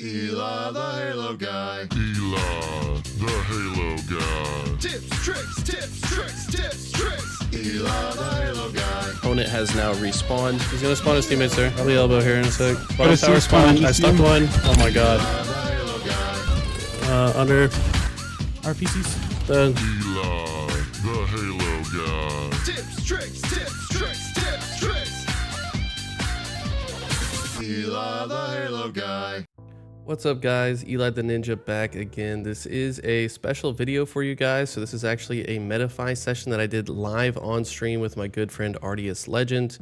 Eli the Halo guy. Eli the Halo guy. Tips, tricks, tips, tricks, tips, tricks. Eli the Halo guy. Opponent has now respawned. He's gonna spawn his teammates there. Probably elbow here in a sec. Bottom Just tower spawn, spawn. I just stuck team. one. Oh my god. Eli the Halo guy. Under RPCs. the Eli the Halo guy. Tips, tricks, tips, tricks, tips, tricks. Eli the Halo guy. What's up, guys? Eli the Ninja back again. This is a special video for you guys. So this is actually a Metafy session that I did live on stream with my good friend Ardius Legend.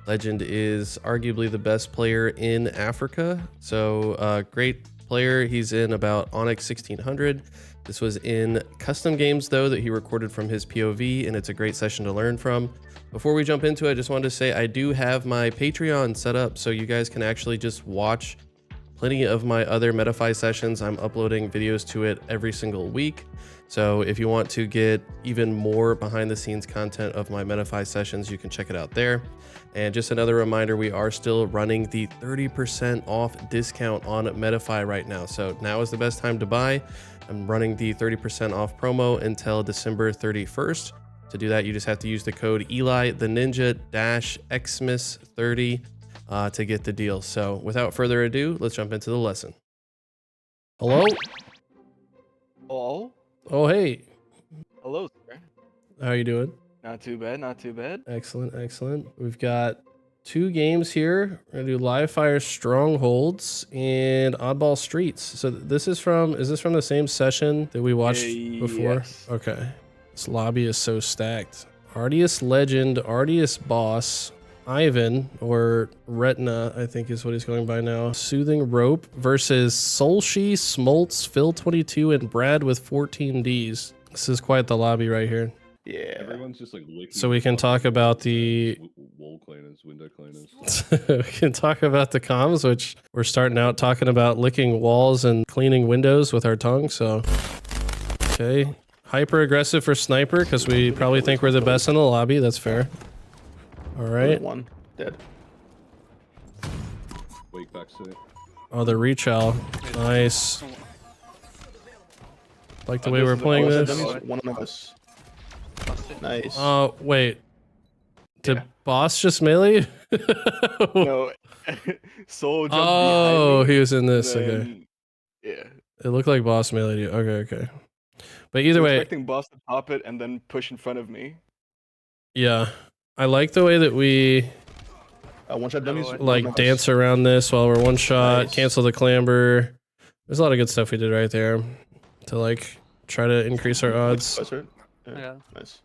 Legend is arguably the best player in Africa. So great player. He's in about Onyx 1600. This was in custom games though that he recorded from his POV, and it's a great session to learn from. Before we jump into it, I just wanted to say I do have my Patreon set up so you guys can actually just watch plenty of my other Metafy sessions. I'm uploading videos to it every single week. So if you want to get even more behind the scenes content of my Metafy sessions, you can check it out there. And just another reminder, we are still running the 30% off discount on Metafy right now. So now is the best time to buy. I'm running the 30% off promo until December 31st. To do that, you just have to use the code Eli the Ninja Xmas 30 to get the deal. So without further ado, let's jump into the lesson. Hello? Hello? Oh, hey. Hello, sir. How are you doing? Not too bad, not too bad. Excellent, excellent. We've got two games here. We're gonna do Livefire Strongholds and Oddball Streets. So this is this from the same session that we watched before? Yes. Okay. This lobby is so stacked. Ardius Legend, Ardius Boss, Ivan, or Retina, I think is what he's going by now. Soothing Rope versus Solshi, Smoltz, Phil22, and Brad with 14 Ds. This is quite the lobby right here. Yeah. Everyone's just like licking. So we can talk about the wall cleaners, window cleaners. we can talk about the comms, which we're starting out talking about licking walls and cleaning windows with our tongue. So, okay. Hyper aggressive for sniper because we probably think we're the best in the lobby. That's fair. All right. One dead. Weak backseat. Oh, the rechow. Nice. Like the way we're playing this. One of us. Nice. Oh, wait. Did Yeah. Boss just melee? No. Soul jumped Oh, behind me, he was in this. then- Okay. Yeah. It looked like Boss melee. Okay, okay. But I either was way, expecting boss to pop it and then push in front of me. yeah. I like the way that we One shot dummies. like dance around this while we're one shot, Nice. cancel the clamber. There's a lot of good stuff we did right there to like try to increase our odds. Yeah. Nice.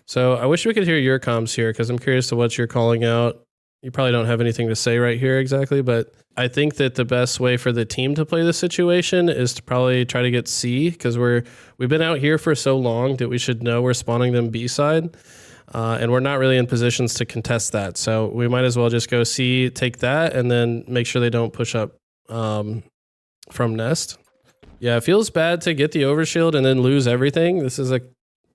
So I wish we could hear your comms here because I'm curious to what you're calling out. You probably don't have anything to say right here exactly, but I think that the best way for the team to play the situation is to probably try to get C because we've been out here for so long that we should know we're spawning them B side. And we're not really in positions to contest that. So we might as well just go C, take that, and then make sure they don't push up from nest. Yeah, it feels bad to get the overshield and then lose everything. This is a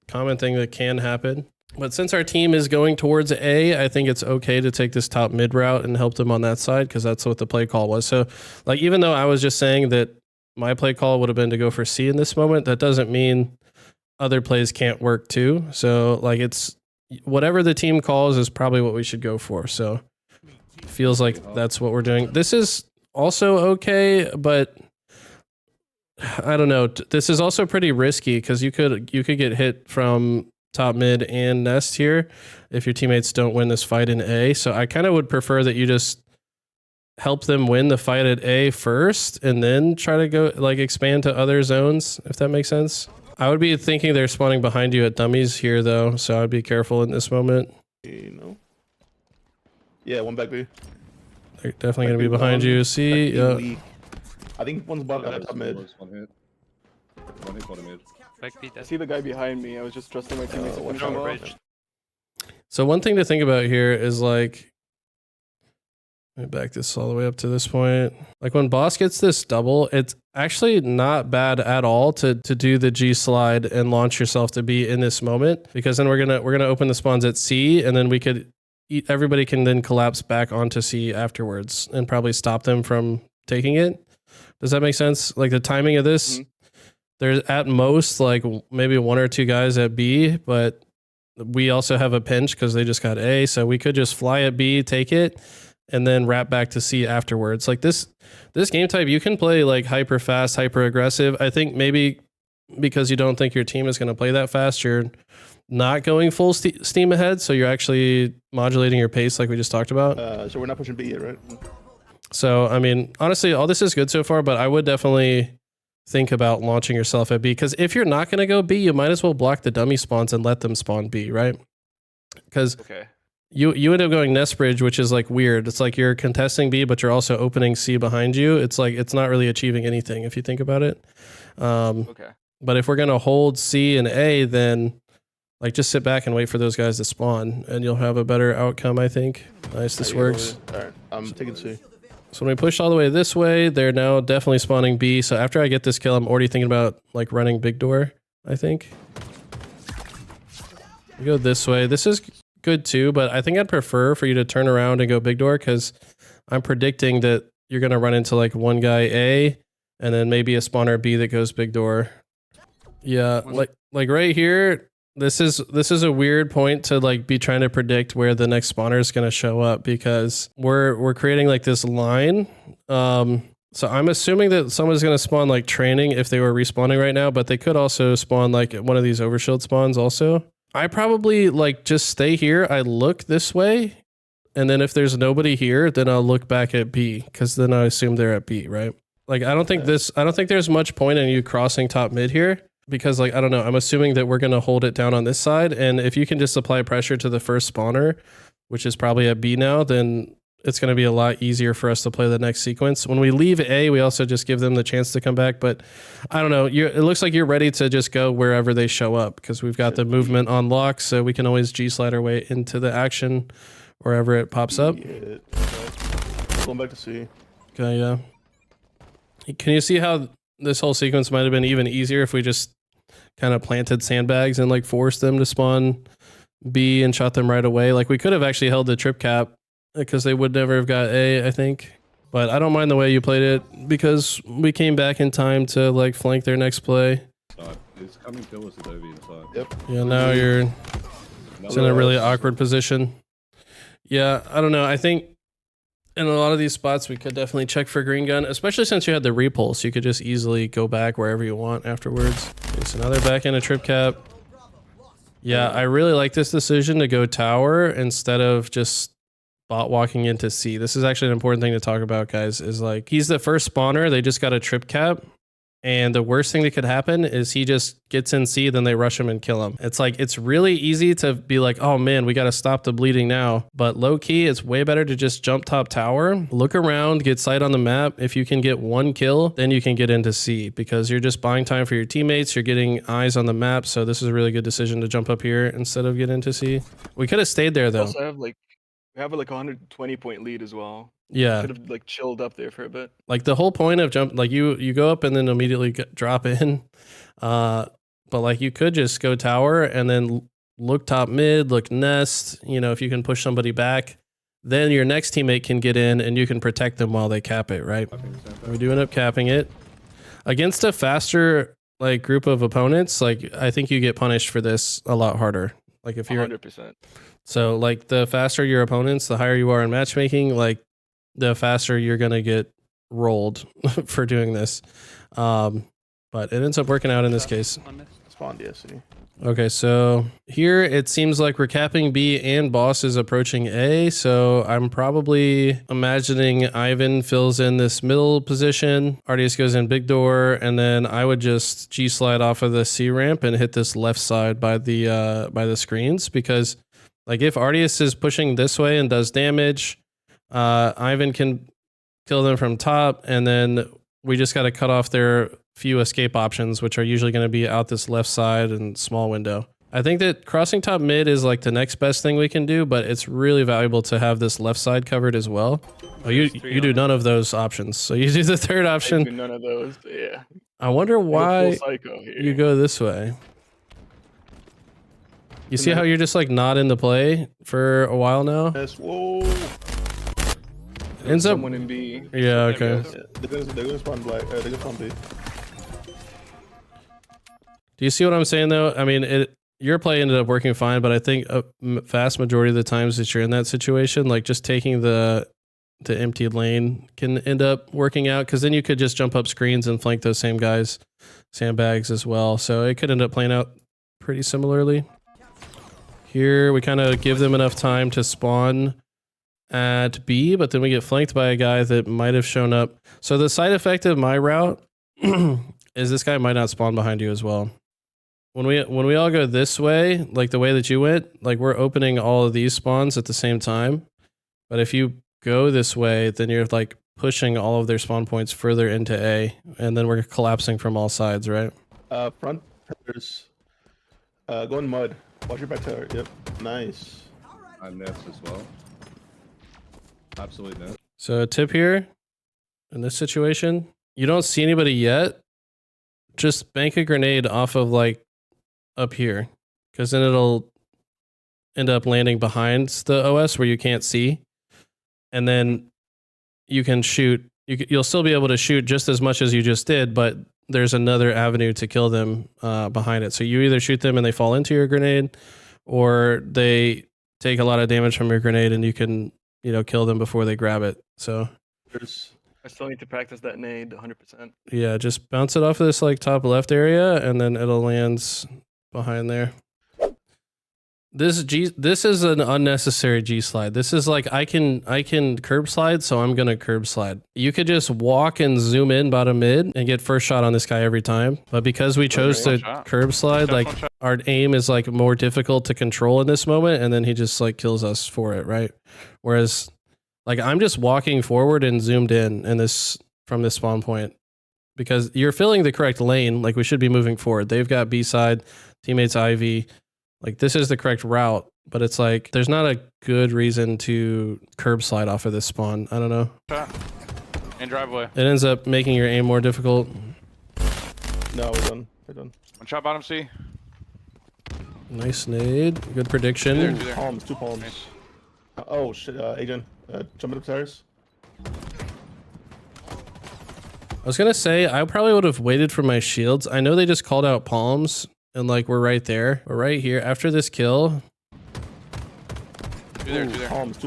common thing that can happen. But since our team is going towards A, I think it's okay to take this top mid route and help them on that side because that's what the play call was. So like even though I was just saying that my play call would have been to go for C in this moment, that doesn't mean other plays can't work too. So like it's whatever the team calls is probably what we should go for. So it feels like that's what we're doing. This is also okay, but I don't know. This is also pretty risky because you could get hit from top mid and nest here if your teammates don't win this fight in A. So I kind of would prefer that you just help them win the fight at A first and then try to go like expand to other zones, if that makes sense. I would be thinking they're spawning behind you at dummies here though, so I'd be careful in this moment. No. Yeah, one back B. They're definitely going to be behind you. See, yeah. I think one's bottom top mid. One hit. One hit bottom mid. I see the guy behind me. I was just trusting my teammates to finish him off. So one thing to think about here is like, let me back this all the way up to this point. Like when boss gets this double, it's actually not bad at all to do the G slide and launch yourself to B in this moment, because then we're gonna open the spawns at C, and then everybody can then collapse back onto C afterwards and probably stop them from taking it. Does that make sense? Like the timing of this, there's at most like maybe 1 or 2 guys at B, but we also have a pinch because they just got A. So we could just fly at B, take it, and then wrap back to C afterwards. Like this game type, you can play like hyper fast, hyper aggressive. I think maybe because you don't think your team is going to play that fast, you're not going full steam ahead. So you're actually modulating your pace like we just talked about. So we're not pushing B yet, right? So, I mean, honestly, all this is good so far, but I would definitely think about launching yourself at B, because if you're not going to go B, you might as well block the dummy spawns and let them spawn B, right? Because you end up going nest bridge, which is like weird. It's like you're contesting B, but you're also opening C behind you. It's like it's not really achieving anything if you think about it. But if we're going to hold C and A, then like just sit back and wait for those guys to spawn, and you'll have a better outcome, I think. Nice, this works. All right, I'm taking C. So when we push all the way this way, they're now definitely spawning B. So after I get this kill, I'm already thinking about like running big door, I think. We go this way. This is good too, but I think I'd prefer for you to turn around and go big door, because I'm predicting that you're going to run into like one guy A and then maybe a spawner B that goes big door. Yeah, like right here, this is a weird point to like be trying to predict where the next spawner is going to show up, because we're creating like this line. So I'm assuming that someone's going to spawn like training if they were respawning right now, but they could also spawn like one of these overshield spawns also. I probably like just stay here. I look this way, and then if there's nobody here, then I'll look back at B, because then I assume they're at B, right? Like I don't think there's much point in you crossing top mid here, because like I don't know, I'm assuming that we're gonna hold it down on this side, and if you can just apply pressure to the first spawner, which is probably at B now, then it's going to be a lot easier for us to play the next sequence. When we leave A, we also just give them the chance to come back. But I don't know. It looks like you're ready to just go wherever they show up, because we've got the movement on lock, so we can always G-slide our way into the action wherever it pops up. Yeah. Going back to C. Okay, yeah. Can you see how this whole sequence might have been even easier if we just kind of planted sandbags and like forced them to spawn B and shot them right away? Like we could have actually held the trip cap, because they would never have got A, I think. But I don't mind the way you played it, because we came back in time to like flank their next play. It's coming kill us at Ovi inside. Yep. Yeah, now you're in a really awkward position. Yeah, I don't know. I think in a lot of these spots, we could definitely check for green gun, especially since you had the repulse. You could just easily go back wherever you want afterwards. Okay, so now they're back in a trip cap. Yeah, I really like this decision to go tower instead of just bot walking into C. This is actually an important thing to talk about, guys, is like he's the first spawner. They just got a trip cap. And the worst thing that could happen is he just gets in C, then they rush him and kill him. It's like, it's really easy to be like, oh man, we got to stop the bleeding now. But low key, it's way better to just jump top tower, look around, get sight on the map. If you can get one kill, then you can get into C, because you're just buying time for your teammates. You're getting eyes on the map. So this is a really good decision to jump up here instead of get into C. We could have stayed there though. Also we have like a 120 point lead as well. Yeah. Could have like chilled up there for a bit. Like the whole point of jump, like you go up and then immediately drop in. But like you could just go tower and then look top mid, look nest. You know, if you can push somebody back, then your next teammate can get in and you can protect them while they cap it, right? We do end up capping it. Against a faster like group of opponents, like I think you get punished for this a lot harder. Like if you're 100%. So like the faster your opponents, the higher you are in matchmaking, like the faster you're going to get rolled for doing this. But it ends up working out in this case. Spawned, yes. Okay, so here it seems like we're capping B and boss is approaching A. So I'm probably imagining Ivan fills in this middle position. Artius goes in big door, and then I would just G slide off of the C ramp and hit this left side by the screens, because like if Artius is pushing this way and does damage, Ivan can kill them from top, and then we just got to cut off their few escape options, which are usually going to be out this left side and small window. I think that crossing top mid is like the next best thing we can do, but it's really valuable to have this left side covered as well. Oh, you do none of those options, so you do the third option. I do none of those. Yeah. I wonder why here. you go this way. You see how you're just like not in the play for a while now? Yes. Whoa. Ends up. Someone in B. Yeah. Okay. Yeah, they're gonna spawn black. They're gonna spawn B. Do you see what I'm saying though? I mean, your play ended up working fine, but I think a vast majority of the times that you're in that situation, like just taking the empty lane can end up working out, because then you could just jump up screens and flank those same guys, sandbags as well. So it could end up playing out pretty similarly. Here we kind of give them enough time to spawn at B, but then we get flanked by a guy that might have shown up. So the side effect of my route is this guy might not spawn behind you as well. When we all go this way, like the way that you went, like we're opening all of these spawns at the same time. But if you go this way, then you're like pushing all of their spawn points further into A, and then we're collapsing from all sides, right? Front pillars. Go in mud. Watch your back tower. Yep. Nice. I'm nest as well. Absolute nest. So a tip here, in this situation, you don't see anybody yet, just bank a grenade off of like up here, because then it'll end up landing behind the OS where you can't see, and then you can shoot. You'll still be able to shoot just as much as you just did, but there's another avenue to kill them behind it. So you either shoot them and they fall into your grenade, or they take a lot of damage from your grenade and you can, kill them before they grab it. So I still need to practice that nade 100%. yeah, just bounce it off of this like top left area, and then it'll land behind there. This is an unnecessary G slide. This is like I can curb slide, so I'm gonna curb slide. You could just walk and zoom in bottom mid and get first shot on this guy every time. But because we chose to curb slide, like our aim is like more difficult to control in this moment, and then he just like kills us for it, right? Whereas like I'm just walking forward and zoomed in this from this spawn point, because you're filling the correct lane. Like we should be moving forward. They've got B side, teammates Ivy. Like this is the correct route, but it's like there's not a good reason to curb slide off of this spawn. I don't know. And driveway. It ends up making your aim more difficult. No, we're done. We're done. One shot bottom C. Nice nade. Good prediction. Two there. Palms. 2 palms. Nice. Oh shit, Adrian. Jumping upstairs. I was gonna say I probably would have waited for my shields. I know they just called out palms, and like we're right there. We're right here. After this kill, Two there. Palms.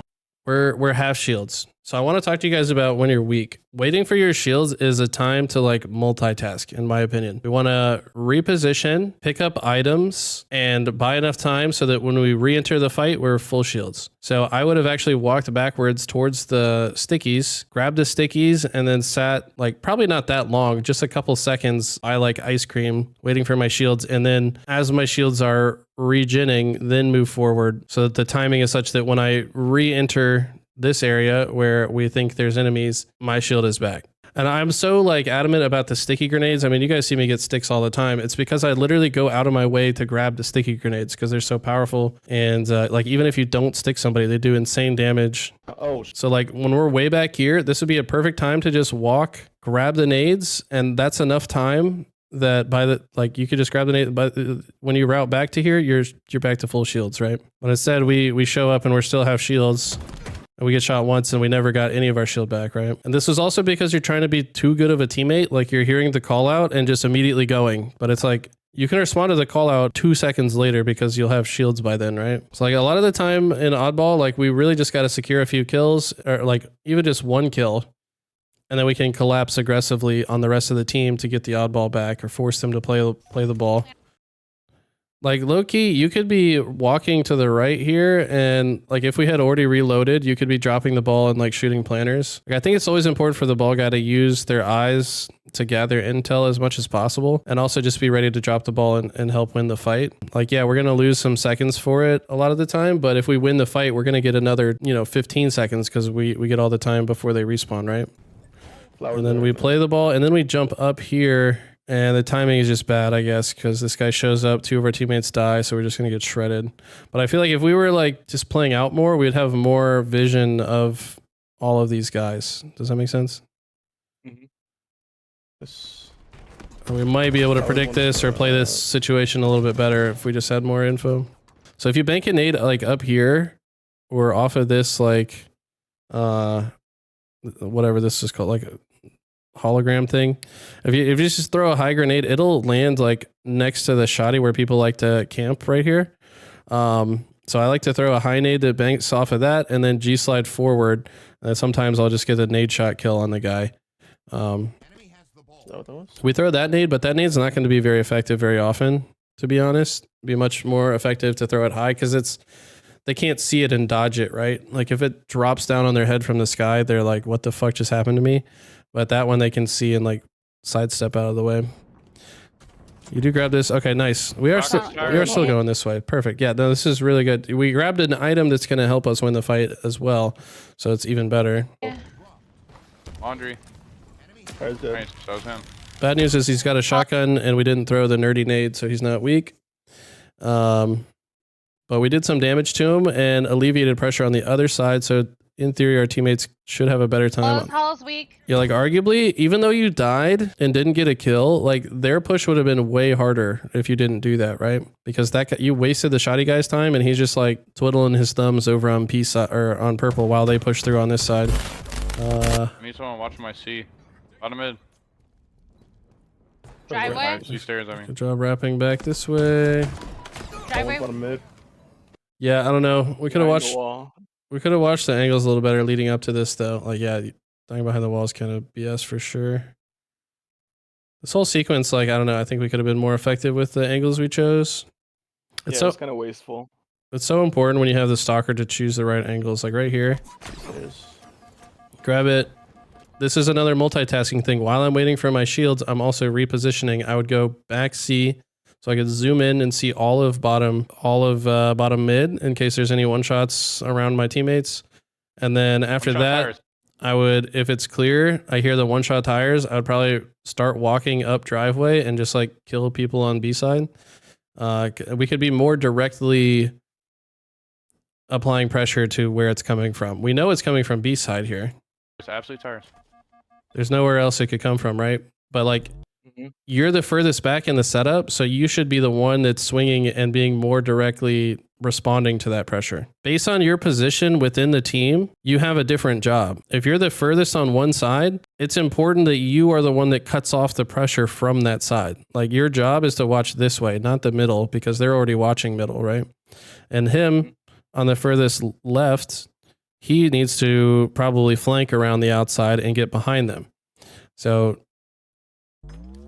we're half shields. So I want to talk to you guys about when you're weak. Waiting for your shields is a time to like multitask, in my opinion. We want to reposition, pick up items, and buy enough time so that when we re-enter the fight, we're full shields. So I would have actually walked backwards towards the stickies, grabbed the stickies, and then sat like probably not that long, just a couple seconds. I like ice cream, waiting for my shields. And then as my shields are regenning, then move forward so that the timing is such that when I re-enter this area where we think there's enemies, my shield is back. And I'm so like adamant about the sticky grenades. I mean, you guys see me get sticks all the time. It's because I literally go out of my way to grab the sticky grenades because they're so powerful. And like even if you don't stick somebody, they do insane damage. Oh. So like when we're way back here, this would be a perfect time to just walk, grab the nades, and that's enough time that by the like you could just grab the nade. But when you route back to here, you're back to full shields, right? But instead we show up and we still have shields. And we get shot once and we never got any of our shield back, right? And this was also because you're trying to be too good of a teammate. Like you're hearing the call out and just immediately going. But it's like, you can respond to the call out 2 seconds later because you'll have shields by then, right? So like a lot of the time in oddball, like we really just got to secure a few kills or like even just 1 kill. And then we can collapse aggressively on the rest of the team to get the oddball back or force them to play the ball. Like low-key, you could be walking to the right here, and like if we had already reloaded, you could be dropping the ball and like shooting planters. Like, I think it's always important for the ball guy to use their eyes to gather intel as much as possible, and also just be ready to drop the ball and help win the fight. Like, yeah, we're gonna lose some seconds for it a lot of the time, but if we win the fight, we're gonna get another 15 seconds because we get all the time before they respawn, right? And then we play the ball, and then we jump up here. And the timing is just bad, I guess, because this guy shows up, 2 of our teammates die, so we're just going to get shredded. But I feel like if we were like just playing out more, we'd have more vision of all of these guys. Does that make sense? Mm-hmm. And we might be able to predict this or play this situation a little bit better if we just had more info. So if you bank a nade like up here or off of this like whatever this is called, like a hologram thing. If you just throw a high grenade, it'll land like next to the shoddy where people like to camp right here. So I like to throw a high nade that banks off of that, and then G slide forward. And sometimes I'll just get a nade shot kill on the guy. Is that what that was? We throw that nade, but that nade's not going to be very effective very often, to be honest. It'd be much more effective to throw it high because they can't see it and dodge it, right? Like if it drops down on their head from the sky, they're like, what the fuck just happened to me? But that one they can see and like sidestep out of the way. You do grab this. Okay, nice. We are still going this way. Perfect. Yeah, no, this is really good. We grabbed an item that's going to help us win the fight as well, so it's even better. Laundry. Fire's dead. Nice. That was him. Bad news is he's got a shotgun, and we didn't throw the nerdy nade, so he's not weak. But we did some damage to him and alleviated pressure on the other side, so in theory, our teammates should have a better time. Hollow's weak. Yeah, like arguably, even though you died and didn't get a kill, like their push would have been way harder if you didn't do that, right? Because that you wasted the shoddy guy's time, and he's just like twiddling his thumbs over on P side or on purple while they push through on this side. I need someone watching my C. Bottom mid. Driveway. C stairs, I mean. Good job wrapping back this way. Driveway. Bottom mid. Yeah, I don't know. We could have Behind the watched. wall. We could have watched the angles a little better leading up to this, though. Like, yeah, dying behind the wall is kind of BS for sure. This whole sequence, like, I don't know. I think we could have been more effective with the angles we chose. It's Yeah, it's kind of wasteful. It's so important when you have the stalker to choose the right angles. Like right here, grab it. This is another multitasking thing. While I'm waiting for my shields, I'm also repositioning. I would go back C so I could zoom in and see all of bottom mid in case there's any one shots around my teammates. And then after that, tires. I would, if it's clear, I hear the one shot tires, I would probably start walking up driveway and just like kill people on B side. We could be more directly applying pressure to where it's coming from. We know it's coming from B side here. It's absolute tires. There's nowhere else it could come from, right? But like, you're the furthest back in the setup, so you should be the one that's swinging and being more directly responding to that pressure. Based on your position within the team, you have a different job. If you're the furthest on one side, it's important that you are the one that cuts off the pressure from that side. Like your job is to watch this way, not the middle, because they're already watching middle, right? And him on the furthest left, he needs to probably flank around the outside and get behind them. So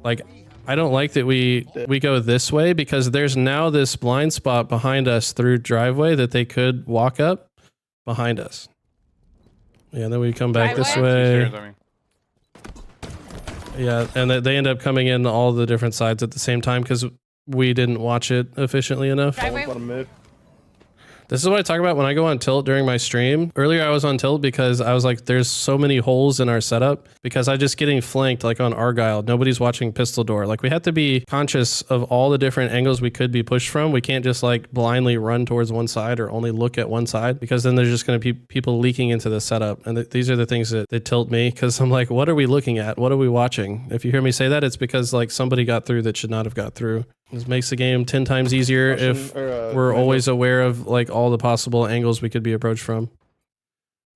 like, I don't like that we go this way because there's now this blind spot behind us through driveway that they could walk up behind us. Yeah, and then we come back this way. C stairs, I mean. Yeah, and they end up coming in all the different sides at the same time because we didn't watch it efficiently enough. Driveway. Bottom mid. This is what I talk about when I go on tilt during my stream. Earlier I was on tilt because I was like, there's so many holes in our setup because I just getting flanked like on Argyle. Nobody's watching pistol door. Like we have to be conscious of all the different angles we could be pushed from. We can't just like blindly run towards one side or only look at one side because then there's just going to be people leaking into the setup. And these are the things that tilt me because I'm like, what are we looking at? What are we watching? If you hear me say that, it's because like somebody got through that should not have got through. This makes the game 10 times easier if we're always aware of like all the possible angles we could be approached from.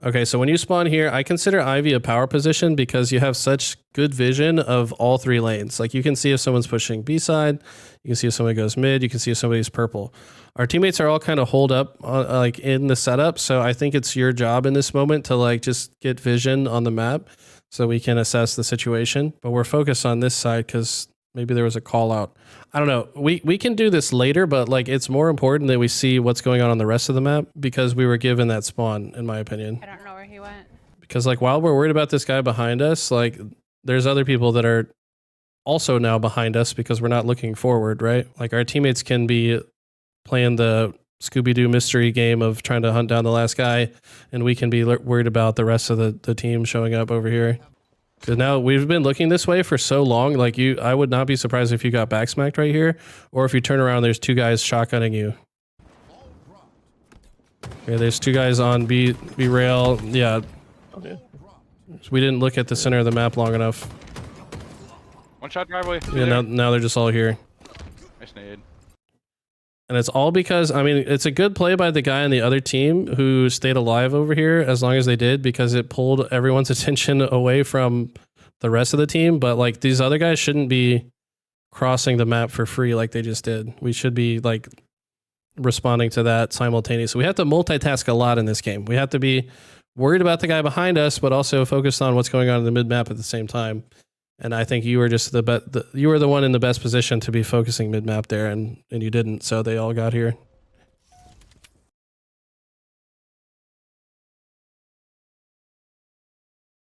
Okay, so when you spawn here, I consider Ivy a power position because you have such good vision of all three lanes. Like you can see if someone's pushing B side, you can see if somebody goes mid, you can see if somebody's purple. Our teammates are all kind of holed up like in the setup, so I think it's your job in this moment to like just get vision on the map so we can assess the situation. But we're focused on this side because maybe there was a call out. I don't know. We can do this later, but like it's more important that we see what's going on the rest of the map because we were given that spawn, in my opinion. I don't know where he went. Because like while we're worried about this guy behind us, like there's other people that are also now behind us because we're not looking forward, right? Like our teammates can be playing the Scooby-Doo mystery game of trying to hunt down the last guy, and we can be worried about the rest of the team showing up over here. Because now we've been looking this way for so long, like I would not be surprised if you got backsmacked right here, or if you turn around, there's two guys shotgunning you. Okay, there's two guys on B rail. Yeah. Okay. We didn't look at the center of the map long enough. One shot driveway. Yeah, now they're just all here. Nice nade. And it's all because, I mean, it's a good play by the guy on the other team who stayed alive over here as long as they did, because it pulled everyone's attention away from the rest of the team. But like, these other guys shouldn't be crossing the map for free like they just did. We should be like responding to that simultaneously. We have to multitask a lot in this game. We have to be worried about the guy behind us, but also focused on what's going on in the mid map at the same time. And I think you were just you were the one in the best position to be focusing mid map there, and you didn't. So they all got here.